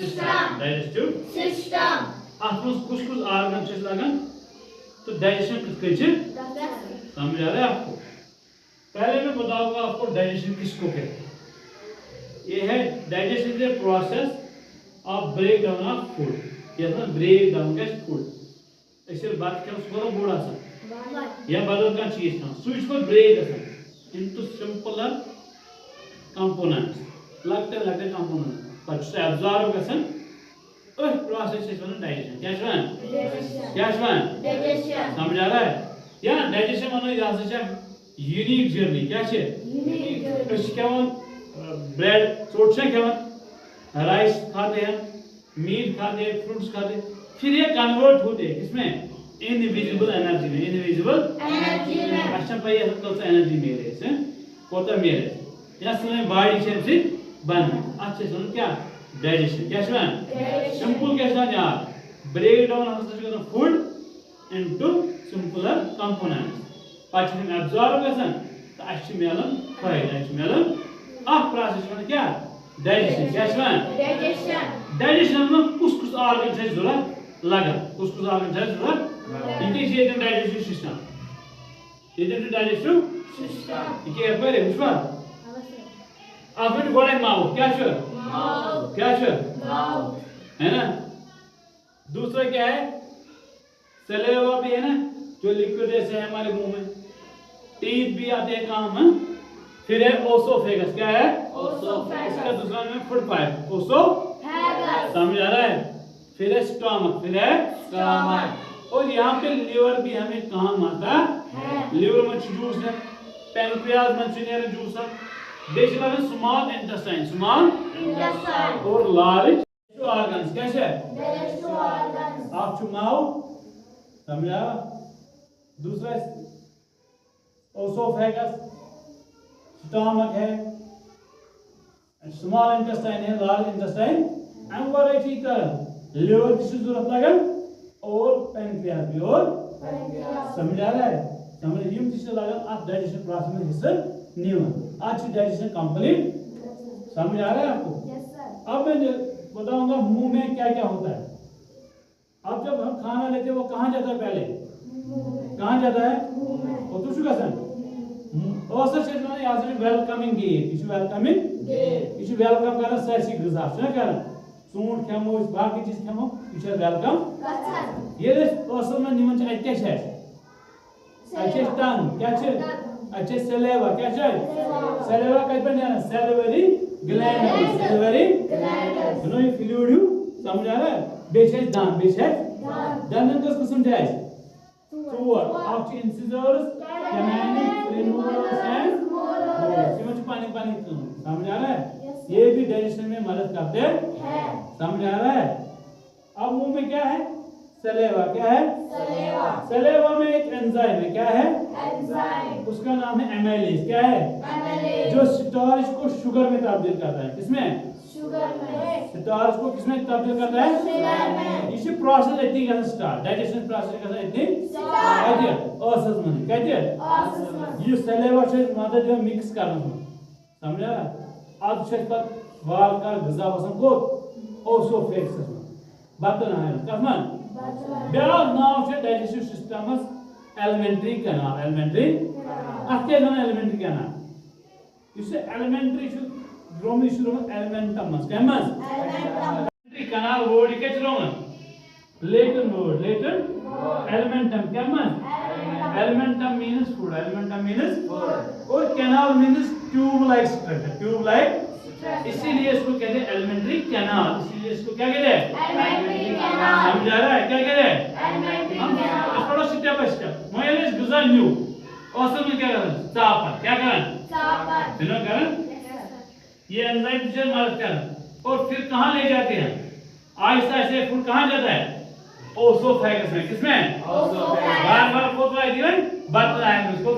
System digestive system आपको कुछ organ से लगन तो डाइजेशन किसके समझ आ रहा है आपको। पहले मैं बताऊंगा आपको डाइजेशन किसको कहते हैं। ये है digestion is a process of break down of food, यह ब्रेक डाउन का फूड ऐसे बात कर उसको बड़ा सा या बदल का चीज ना स्विच को ब्रेक करना इनटू सिंपलर कंपोनेंट्स लगते कंपोनेंट पर से एब्जॉर्ब करसन उस प्रोसेस से बना डाइजेशन क्या डाइजेशन समझ आ रहा है या डाइजेशन मानो यहां से यूनिक जर्नी क्या है यूनिक जर्नी केवन ब्रेड फ्रूट्स है केवन राइस खाते हैं मीट खाते हैं फ्रूट्स खाते हैं फिर ये कन्वर्ट होते हैं किसमें इनविजिबल एनर्जी में अच्छा भाई ये सब एनर्जी मेरे से कोता मेरे या सुने बॉडी शेप से बन अच्छे सुन क्या डाइजेशन क्या सुन सिंपल क्या सुन यार ब्रेक डाउन हम फूड इनटू सिंपलर कंपोनेंट्स पाछे में एब्जॉर्ब करसन तो अच्छे मेलन फायदा अच्छे मेलन आप प्रोसेस में क्या डाइजेशन क्या सुन डाइजेशन में कुछ ऑर्गन से जरूरत लगा कुछ ऑर्गन से जरूरत इनके से डाइजेस्टिव सिस्टम डाइजेस्टिव सिस्टम इके पर है विश्वा आप में गोड़े माउथ क्या है ना दूसरा क्या है सलेवा भी है ना जो लिक्विड जैसे है हमारे मुंह में टीथ भी आते हैं काम में फिर है ओसोफेगस क्या है ओसोफेगस इसका दूसरा नाम है फूड पाइप ओसोफेगस समझ आ रहा है फिर है स्टमक और यहाँ पे लिवर भी हमें काम आता है लिवर में जूस है पैनक्रियाज में चुनेर जूस है बेसिकली में स्मॉल इंटेस्टाइन और लार्ज ऑर्गन्स कैसे डाइजेस्टिव ऑर्गन्स आप चुनाव समझा दूसरा ओसोफेगस स्टमक है स्मॉल इंटेस्टाइन है लार्ज इंटेस्टाइन एंड वैरायटी का लिवर की जरूरत लगा और पैनक्रियाज भी और समझ आ रहा है समझ यूं जिससे लगा आप डाइजेशन प्रोसेस में हिस्सा नहीं हुआ आज डाइजेशन कंप्लीट समझ आ रहा है आपको यस सर। अब मैं बताऊंगा मुंह में क्या क्या होता है। अब जब हम खाना लेते हैं वो कहाँ जाता है पहले कहाँ जाता है वो तो शुगर सन और सर चीज मैंने यहाँ से वेलकमिंग गेट इस वेलकम करना सरसी गुज़ार सुना करना सूंठ खेमो बाकी चीज खेमो ये वेलकम ये पर्सन में निमन अच्छे है अच्छे टंग क्या है अच्छे सलेवा क्या है सलेवा कहीं पर नहीं सलेवरी ग्लैंड यू नो ये फ्लूइड समझ आ रहा है बेशे दान का किस्म है टूर ऑफ इंसिजर्स कैनानिक प्रेमोरस एंड मोलस पानी समझ आ रहा है ये भी डाइजेशन में मदद करते हैं समझ आ रहा है। अब मुंह में क्या है सलेवा क्या है सलेवा में एक एंजाइम है क्या है एंजाइम उसका नाम है एमाइलेज क्या है जो स्टार्च को शुगर में तब्दील करता है किसमें शुगर में स्टार्च को किसमें तब्दील करता है शुगर में इसी प्रोसेस इतनी का स्टार्ट डाइजेशन प्रोसेस का इतनी कहते हैं औसत में कहते हैं ये सलेवा से मदद जो मिक्स करना समझा अब से पर वाल का गजा वसन को ओसोफेगस बतन है कसमन बेल नाव से डाइजेस्टिव सिस्टम एलिमेंट्री अत्ते एलिमेंट्री कैनाल इसे एलिमेंट्री रोमी शुरू में एलिमेंटम केमस एलिमेंट्री कैनाल वर्ड के रोमन लेटन वर्ड एलिमेंटम केमस एलिमेंटम मींस फूड और canal means tube like structure इसीलिए इसको कहते हैं एलिमेंट्री कैनाल इसीलिए इसको क्या कहते हैं एलिमेंट्री कैनाल समझ आ रहा है क्या कहते हैं एलिमेंट्री कैनाल थोड़ा स्टेप बाय स्टेप मोयलेस गुजा न्यू औसत में क्या करें चापर सुनो करें ये एंजाइम से मदद कर और फिर कहां ले जाते हैं आहिस्ता आहिस्ता फूड कहां जाता है ओसोफेगस में किसमें ओसोफेगस बार कोतवाई दी बतलाएं उसको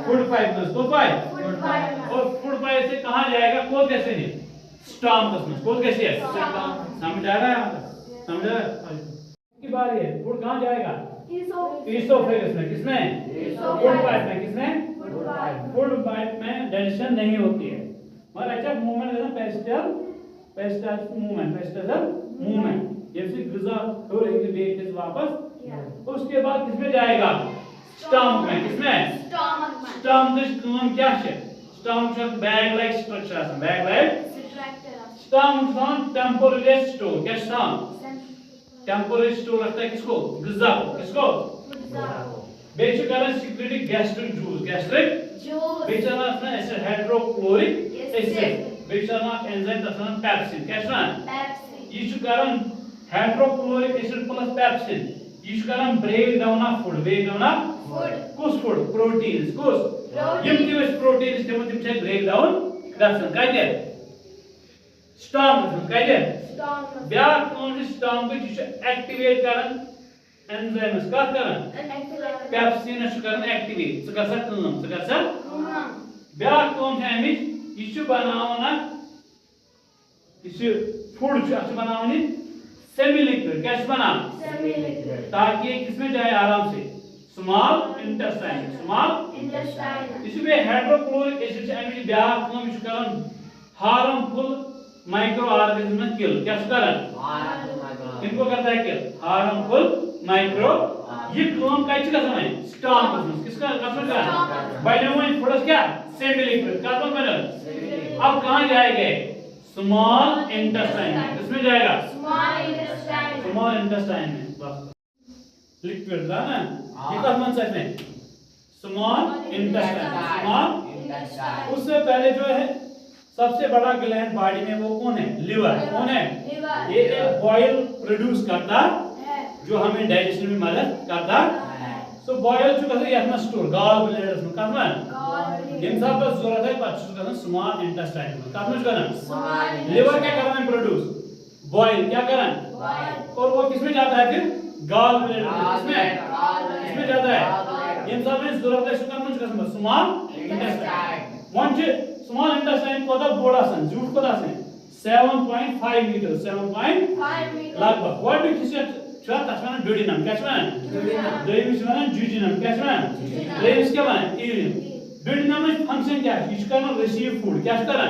फूड पाइप में उसको और फूड पाइप से कहां जाएगा कोद कैसे है स्टमक में कोद कैसे है समझ आ रहा है समझ रहा है की बारी है फूड कहां जाएगा इसोफेगस में किसमें फूड पाइप में किसमें फूड पाइप में डाइजेशन नहीं होती है मगर अच्छा मुंह में लेना पेरिस्टल पेरिस्टाल्टिक मूवमेंट, पेरिस्टाल्टिक मूवमेंट, ये से ग़िज़ा और एक बेटे वापस, उसके बाद किसमें जाएगा? स्टमक में। किसमें? स्टमक में। स्टमक काम क्या है? स्टमक बैग लाइक स्ट्रक्चर आसान, bag like structure. Stomach temporary store, क्या स्टमक? टेम्पोररी स्टोर रखता है किसको? ग़िज़ा को। किसको? ग़िज़ा को। बेचो कारण सिक्रेटिक गैस्ट्रिक जूस, गैस्ट्रिक जूस। बेचो ना एसिड हाइड्रोक्लोरिक एसिड, बेचो ना एंजाइम तसना पेप्सिन, क्या है? पेप्सिन। ये जो कारण हाइड्रोक्लोरिक एसिड प्लस पेप्सिन, ये जो कारण break down of food, break down of food, कुछ फूड प्रोटीन्स, कुछ यम की वजह प्रोटीन्स के मतलब से ब्रेक डाउन गसन, क्या स्टमक, क्या ब्या कौन से स्टमक जो एक्टिवेट करन एंजाइम्स का करन पेप्सिन करन एक्टिवेट, स कर काम, स कर ब्या कौन है अमिच ये बनावन ये फूड बनावन सेमी लिक्विड, क्या बनान सेमी लिक्विड, ताकि किसमें जाए आराम से? Small intestine, small intestine. इसमें हाइड्रोक्लोरिक एसिड से अमिच ब्या काम ये करन हार्मफुल माइक्रो ऑर्गेनिज्म किल, क्या करन? इनको करता है किल, हार्मफुल माइक्रो। ये काम का स्टमक किसका का बाइनोमियल फूड्स क्या सेमी लिक्विड का बना। अब कहां जाएगा? स्मॉल इंटेस्टाइन में। किसमें जाएगा? स्मॉल इंटेस्टाइन, स्मॉल इंटेस्टाइन में। बस लिक्विड था ना, ये कब बन सकते हैं? Small intestine, small intestine. उससे पहले जो है सबसे बड़ा ग्लैंड बॉडी में वो कौन है? लिवर। कौन है? लिवर। ये एक बॉइल प्रोड्यूस करता है जो हमें डाइजेशन में मदद करता है। सो बॉइल जो कहते हैं अपना स्टोर गॉल ब्लैडर में करना है, इंसान पर जरूरत है पांच चीज करना स्मॉल इंटेस्टाइन में करना करना। लिवर क्या करना है? प्रोड्यूस बॉइल, क्या करना? बॉइल। और वो किसमें जाता है फिर? गॉल ब्लैडर में। किसमें जाता है? इंसान में जरूरत है करना small intestine. One small intestine को बोर्ड आसान जूट को आसान 7.5 मीटर, 7.5 मीटर लगभग। व्हाट डू किसी छा तसवाना ड्यूडिनम, क्या छा? ड्यूडिनम। दोइमिस वना जुजिनम, क्या छा? लेविस क्या बना? इलियम। ड्यूडिनम में फंक्शन क्या है? इस करना रिसीव फूड, क्या करना?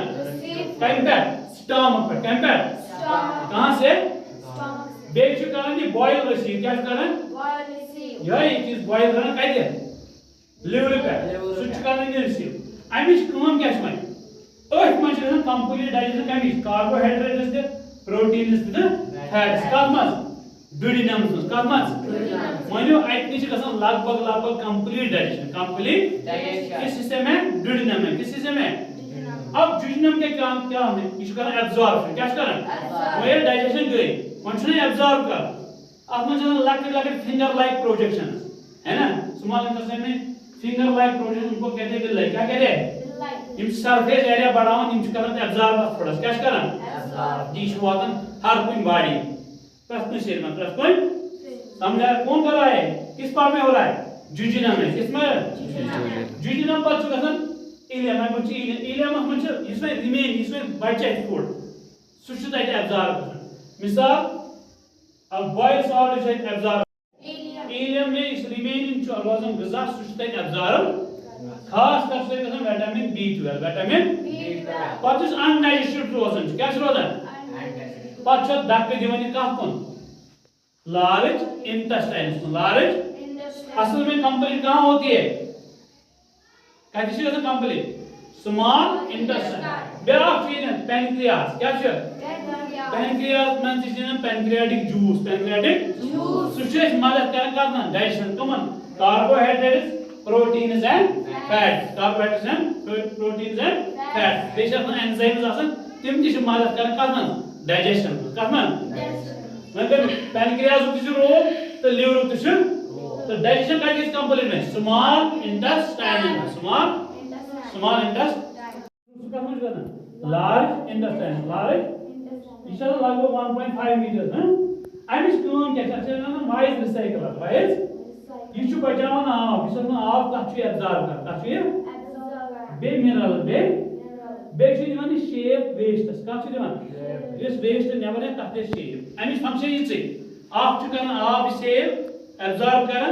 कहीं पे स्टमक पर, कहीं पे स्टमक। कहां से? स्टमक से। बेचो करना ये बॉयल रिसीव, क्या करना? Bile receive. यही चीज बॉयल करना कहीं दे लिवर पे स्विच करना नहीं रिसीव। अमिच काम क्या छा? अथ मन कंप्लीट डाइजेशन कमिच कार्बोहाइड्रेट्स दे प्रोटीन्स दे फैट्स कत मज ड्यूडिनम कत मज मानियो अतनी लगभग कंप्लीट डाइजेशन, कंप्लीट किस हिस्से में? ड्यूडिनम में। किस हिस्से में? अब ड्यूडिनम के काम क्या है? ये करना एब्जॉर्प्शन, क्या करना? वो ये डाइजेशन गई वन एब्जॉर्ब कर अत मन लकट फिंगर लाइक प्रोजेक्शन है ना। स्मॉल इंटेस्टाइन में फिंगर लाइक प्रोजेक्शन को कहते हैं विलाई, क्या कहते हैं? इम सरफेस एरिया बढ़ावन इम करन एब्जॉर्ब थोड़ा, क्या करन? एब्जॉर्ब। जी वातन हर कोई बॉडी प्रश्न शरीर में प्रश्न समझा कौन कर रहा है? किस पार्ट में हो रहा है? जुजिनम में। किसमें? जुजिनम पर गसन इलियम में बच्चे इलियम में इसमें रिमेन इसमें बचे फूड सुच एब्जॉर्ब मिसाल अब bile salt is absorb ileum में इस रिमेनिंग रोजन ग़िज़ा सुच एब्जॉर्ब खास कर से विटामिन B12, विटामिन B12 पत अनडाइजेस्टेड रोजन, क्या रोजन? पत दक दिवन कह कुन? लार्ज इंटेस्टाइन, लार्ज असल में कंप्लीट कहां होती है? कति कंप्लीट? Small intestine. ब्याक पैनक्रियास, क्या पैनक्रियास में pancreatic juice, pancreatic juice such मदद करना डाइजेशन कमन carbohydrates proteins and fats, carbohydrates and proteins and fats बेशक एंजाइम्स आसन तिम ति मदद करना डाइजेशन करना मतलब पैनक्रियास उ रोल तो लिवर उ तो डाइजेशन का किस कंप्लीट में? स्मॉल इंटेस्टाइन, स्मॉल इंटेस्टाइन करना लार्ज इंटेस्टाइन, लार्ज इस लगभग 1.5 मीटर है। अमिच काम क्या वाइज रिसाइकलर, वाइज ये बचान आब इस आब कत एब्जॉर्ब कर कत बे मिनरल बे शेप वेस्टस कत वेस्ट नबर तथ शेप अमिच फंक्शन ये आब कर आब शेप एब्जॉर्ब कर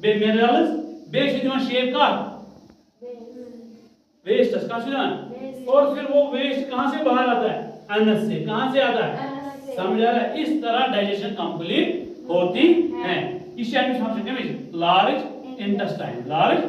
बे मिनरल्स बे शेप कत वेस्टस कत और फिर वो वेस्ट कहां से बाहर आता है? अनस से। कहां से आता है? समझ आ रहा है? इस तरह डाइजेशन कंप्लीट होती है। इस फंक्शन के लार्ज इंटेस्टाइन, लार्ज